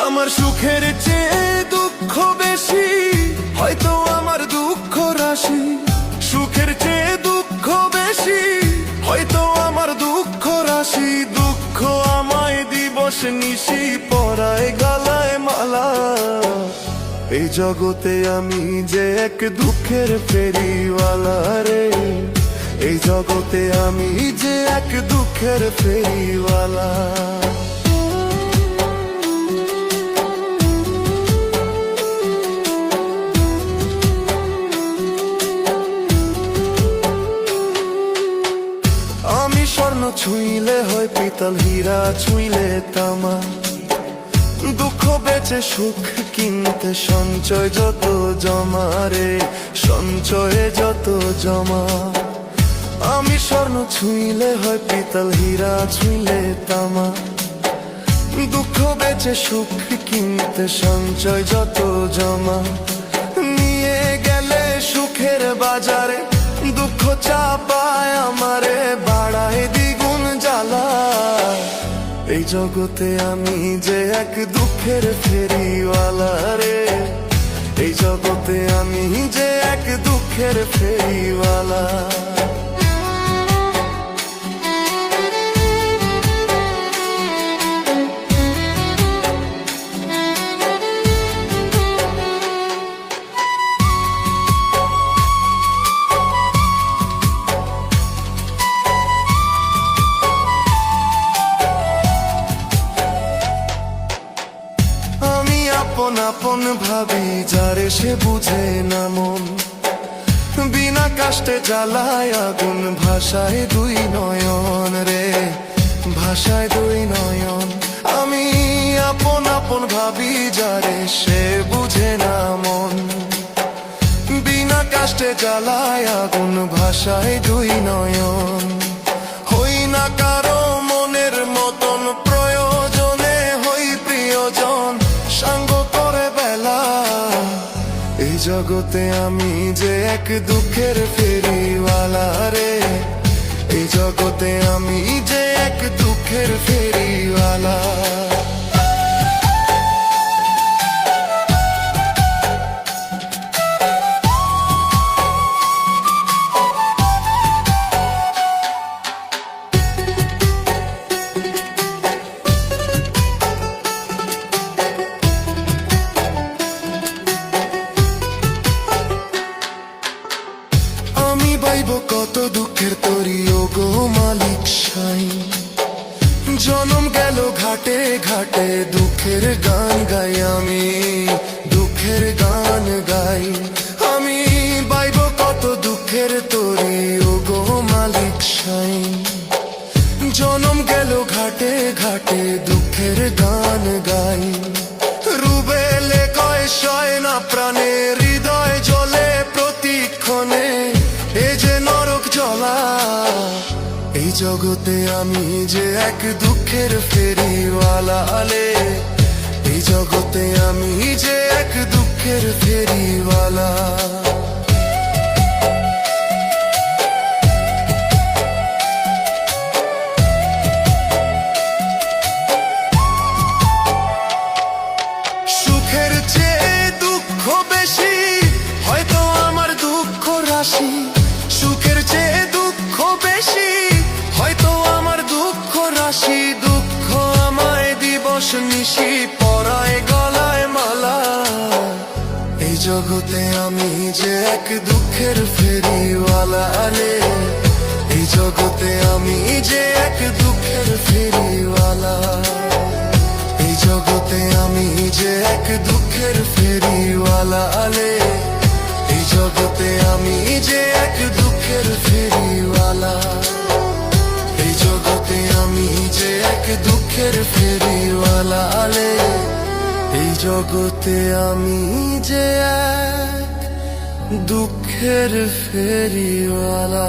আমার সুখের চেয়ে দুঃখ বেশি, হয়তো আমার দুঃখ রাশি। সুখের চেয়ে দুঃখ বেশি, হয়তো আমার দুঃখ রাশি। দুঃখ আমায় দিবস নিশি পরায় গলায় মালা। এই জগতে আমি যে এক দুঃখের ফেরিওয়ালা রে, এই জগতে আমি যে এক দুঃখের ফেরিওয়ালা। আমি স্বর্ণ ছুঁইলে হয় পিতল, হীরা ছুঁইলে তামা। দুঃখ বেচে সুখ কিনতে সঞ্চয় যত জমা রে, সঞ্চয়ে যত জমা। আমি স্বর্ণ ছুঁইলে হয় পিতল, হীরা ছুঁইলে তামা। দুঃখ বেচে সুখ কিনতে সঞ্চয় যত জমা। নিয়ে গেলে সুখের বাজারে, দুঃখ চাপায় আমারে বাড়ায় দ্বিগুণ জ্বালা। এই জগতে আমি যে এক দুঃখের ফেরিওয়ালা রে, এই জগতে আমি যে এক দুঃখের ফেরিওয়ালা। আপন আপন ভাবি যারে সে বুঝে না মন। বিনা কাষ্টে জ্বালায় আগুন, ভাষায় দুই নয়ন রে, ভাষায় দুই নয়ন। আমি আপন আপন ভাবি যারে সে বুঝে না মন। বিনা কাষ্টে জ্বালায় আগুন, ভাষায় দুই নয়ন। হই না কারো মনের মতন, প্রয়োজনে হই প্রিয়জন সঙ্গ করে বেলা। এই জগতে আমি যে এক দুঃখের ফেরিওয়ালা রে, এই জগতে আমি যে এক দুঃখের ফেরিওয়ালা। পাইব কত দুঃখের তরি ও গো মালিক সাই। জনম গেল ঘাটে ঘাটে, দুঃখের গান গাই আমি, দুঃখের গান গাই আমি। পাইব কত দুঃখের তরি ও গো মালিক সাই। জনম গেল ঘাটে ঘাটে, দুঃখের গান গাই। রুবেলে কয় সয় না প্রাণে, হৃদয় জ্বলে প্রতিক্ষণে, এ যে নরক জ্বলা। এই জগতে আমি যে এক দুঃখের ফেরিওয়ালা লে, এই জগতে আমি যে এক দুঃখের ফেরিওয়ালা। সুখের চেয়ে দুঃখ বেশি, হয়তো আমার দুঃখ রাশি। সুখের চেয়ে দুঃখ বেশি, হয়তো আমার দুঃখ রাশি। দুঃখ আমায় দিবস নিশি পরায় গলায় মালা। এই জগতে আমি যে এক দুঃখের ফেরিওয়ালা লে, এই জগতে আমি যে এক দুঃখের ফেরিওয়ালা। এই জগতে আমি যে এক দুঃখের ফেরিওয়ালা লে, এই জগতে আমি যে এক দুঃখের ফেরিওয়ালা। এই জগতে আমি যে এক দুঃখের ফেরিওয়ালা লে, এই জগতে আমি যে এক দুঃখের ফেরিওয়ালা।